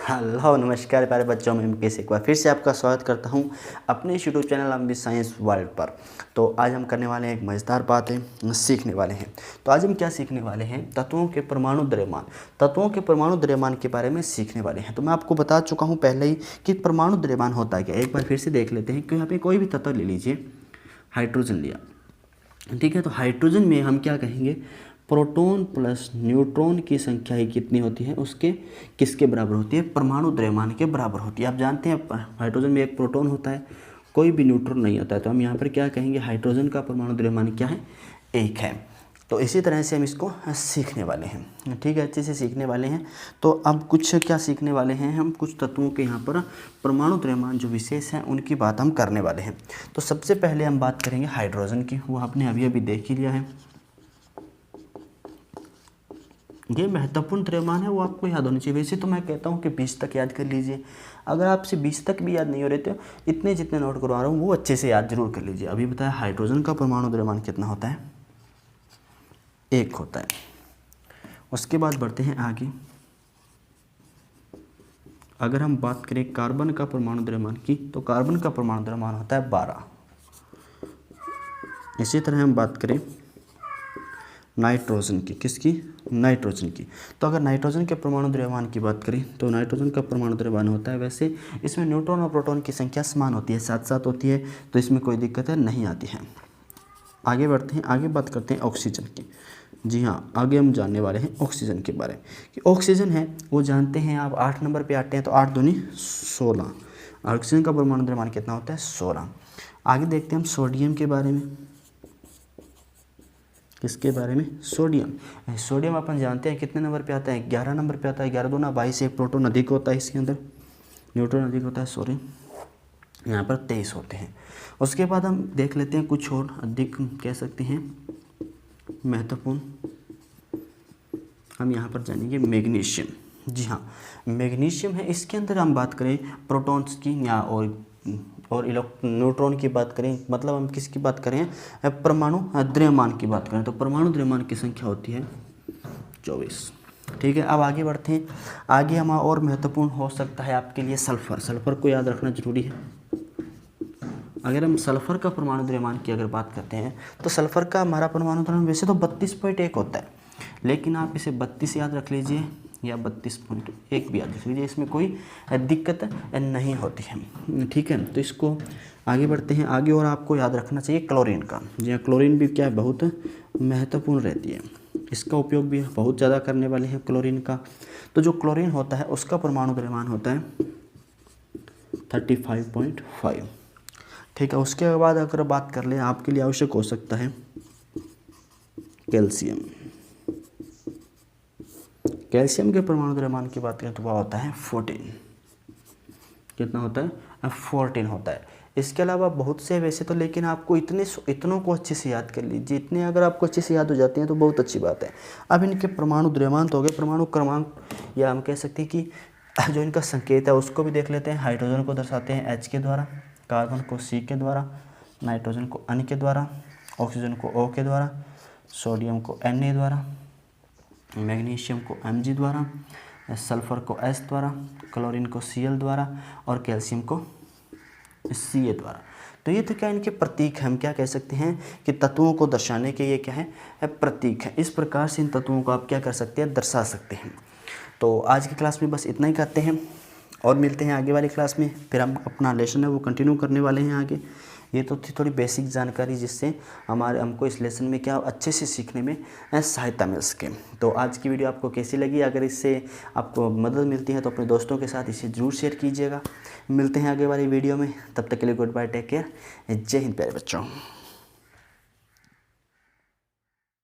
Hello नमस्कार प्यारे बच्चों में एक बार फिर से आपका स्वागत करता हूं अपने इस यूट्यूब चैनल अमृत साइंस वर्ल्ड पर। तो आज हम करने वाले हैं एक मज़ेदार बातें सीखने वाले हैं। तो आज हम क्या सीखने वाले हैं, तत्वों के परमाणु द्रव्यमान के बारे में सीखने वाले हैं। तो मैं आपको बता चुका हूँ पहले ही कि परमाणु द्रव्यमान होता है क्या। एक बार फिर से देख लेते हैं कि यहाँ पर कोई भी तत्व ले लीजिए, हाइड्रोजन लिया, ठीक है। तो हाइड्रोजन में हम क्या कहेंगे, प्रोटॉन प्लस न्यूट्रॉन की संख्या ही कितनी होती है, उसके किसके बराबर होती है, परमाणु द्रव्यमान के बराबर होती है। आप जानते हैं हाइड्रोजन में एक प्रोटॉन होता है, कोई भी न्यूट्रॉन नहीं होता है। तो हम यहाँ पर क्या कहेंगे, हाइड्रोजन का परमाणु द्रव्यमान क्या है, 1 है। तो इसी तरह से हम इसको सीखने वाले हैं, ठीक है, अच्छे से सीखने वाले हैं। तो अब कुछ क्या सीखने वाले हैं, हम कुछ तत्वों के यहाँ पर परमाणु द्रव्यमान जो विशेष हैं उनकी बात हम करने वाले हैं। तो सबसे पहले हम बात करेंगे हाइड्रोजन की, वो आपने अभी अभी देख ही लिया है। ये महत्वपूर्ण द्रव्यमान है, वो आपको याद होना चाहिए। वैसे तो मैं कहता हूँ कि 20 तक याद कर लीजिए। अगर आपसे 20 तक भी याद नहीं हो रहे तो इतने जितने नोट करवा रहा हूँ वो अच्छे से याद जरूर कर लीजिए। अभी बताया हाइड्रोजन का परमाणु द्रव्यमान कितना होता है, 1 होता है। उसके बाद बढ़ते हैं आगे। अगर हम बात करें कार्बन का परमाणु द्रव्यमान की, तो कार्बन का परमाणु द्रव्यमान होता है 12। इसी तरह हम बात करें नाइट्रोजन की, किसकी, नाइट्रोजन की। तो अगर नाइट्रोजन के परमाणु द्रव्यमान की बात करें तो नाइट्रोजन का परमाणु द्रव्यमान होता है, वैसे इसमें न्यूट्रॉन और प्रोटॉन की संख्या समान होती है, साथ साथ होती है, तो इसमें कोई दिक्कत नहीं आती है। आगे बढ़ते हैं, आगे बात करते हैं ऑक्सीजन की। जी हाँ, आगे हम जानने वाले हैं ऑक्सीजन के बारे में कि ऑक्सीजन है वो जानते हैं आप 8 नंबर पे आते हैं। तो 8 दूनी 16, ऑक्सीजन का परमाणु द्रव्यमान कितना होता है, 16। आगे देखते हैं हम सोडियम के बारे में। किसके बारे में, सोडियम। सोडियम अपन जानते हैं कितने नंबर पे आता है, 11 नंबर पे आता है। 11 दूना 22, एक प्रोटॉन अधिक होता है इसके अंदर, न्यूट्रॉन अधिक होता है, सॉरी, यहाँ पर 23 होते हैं। उसके बाद हम देख लेते हैं कुछ और अधिक कह सकते हैं महत्वपूर्ण, हम यहाँ पर जानेंगे मैग्नीशियम। जी हाँ, मैग्नीशियम है, इसके अंदर हम बात करें प्रोटॉन्स की या और न्यूट्रॉन की बात करें, मतलब हम किसकी बात करें, परमाणु द्रव्यमान की बात करें, तो परमाणु द्रव्यमान की संख्या होती है 24, ठीक है। अब आगे बढ़ते हैं। आगे हम और महत्वपूर्ण हो सकता है आपके लिए सल्फर। सल्फर को याद रखना जरूरी है। अगर हम सल्फर का परमाणु द्रव्यमान की अगर बात करते हैं तो सल्फर का हमारा परमाणु द्रव्यमान वैसे तो 32.1 होता है, लेकिन आप इसे 32 याद रख लीजिए या 32.1 भी याद रख लीजिए, इसमें कोई दिक्कत नहीं होती है, ठीक है। तो इसको आगे बढ़ते हैं आगे। और आपको याद रखना चाहिए क्लोरीन का। जी हाँ, क्लोरीन भी क्या है, बहुत महत्वपूर्ण रहती है, इसका उपयोग भी बहुत ज़्यादा करने वाले हैं क्लोरीन का। तो जो क्लोरीन होता है उसका परमाणु द्रव्यमान होता है 35.5, ठीक है। उसके बाद अगर बात कर लें, आपके लिए आवश्यक हो सकता है कैल्शियम। कैल्शियम के परमाणु द्रव्यमान की बात करें तो वह होता है 14। कितना होता है, 14 होता है। इसके अलावा बहुत से वैसे तो, लेकिन आपको इतनों को अच्छे से याद कर लीजिए। इतने अगर आपको अच्छे से याद हो जाते हैं तो बहुत अच्छी बात है। अब इनके परमाणु द्रव्यमान तो हो गए, परमाणु क्रमांक या हम कह सकते हैं कि जो इनका संकेत है उसको भी देख लेते हैं। हाइड्रोजन को दर्शाते हैं H के द्वारा, कार्बन को C के द्वारा, नाइट्रोजन को N के द्वारा, ऑक्सीजन को O के द्वारा, सोडियम को Na द्वारा, मैग्नीशियम को Mg द्वारा, सल्फर को S द्वारा, क्लोरीन को Cl द्वारा और कैल्शियम को Ca द्वारा। तो ये तो क्या इनके प्रतीक हैं, हम क्या कह सकते हैं कि तत्वों को दर्शाने के ये क्या है, प्रतीक है। इस प्रकार से इन तत्वों को आप क्या कर सकते हैं, दर्शा सकते हैं। तो आज की क्लास में बस इतना ही करते हैं और मिलते हैं आगे वाली क्लास में। फिर हम अपना लेसन है वो कंटिन्यू करने वाले हैं आगे। ये तो थी थोड़ी बेसिक जानकारी जिससे हमको इस लेसन में क्या अच्छे से सीखने में सहायता मिल सके। तो आज की वीडियो आपको कैसी लगी, अगर इससे आपको मदद मिलती है तो अपने दोस्तों के साथ इसे ज़रूर शेयर कीजिएगा। मिलते हैं आगे वाली वीडियो में, तब तक के लिए गुड बाय, टेक केयर, जय हिंद प्यारे बच्चों।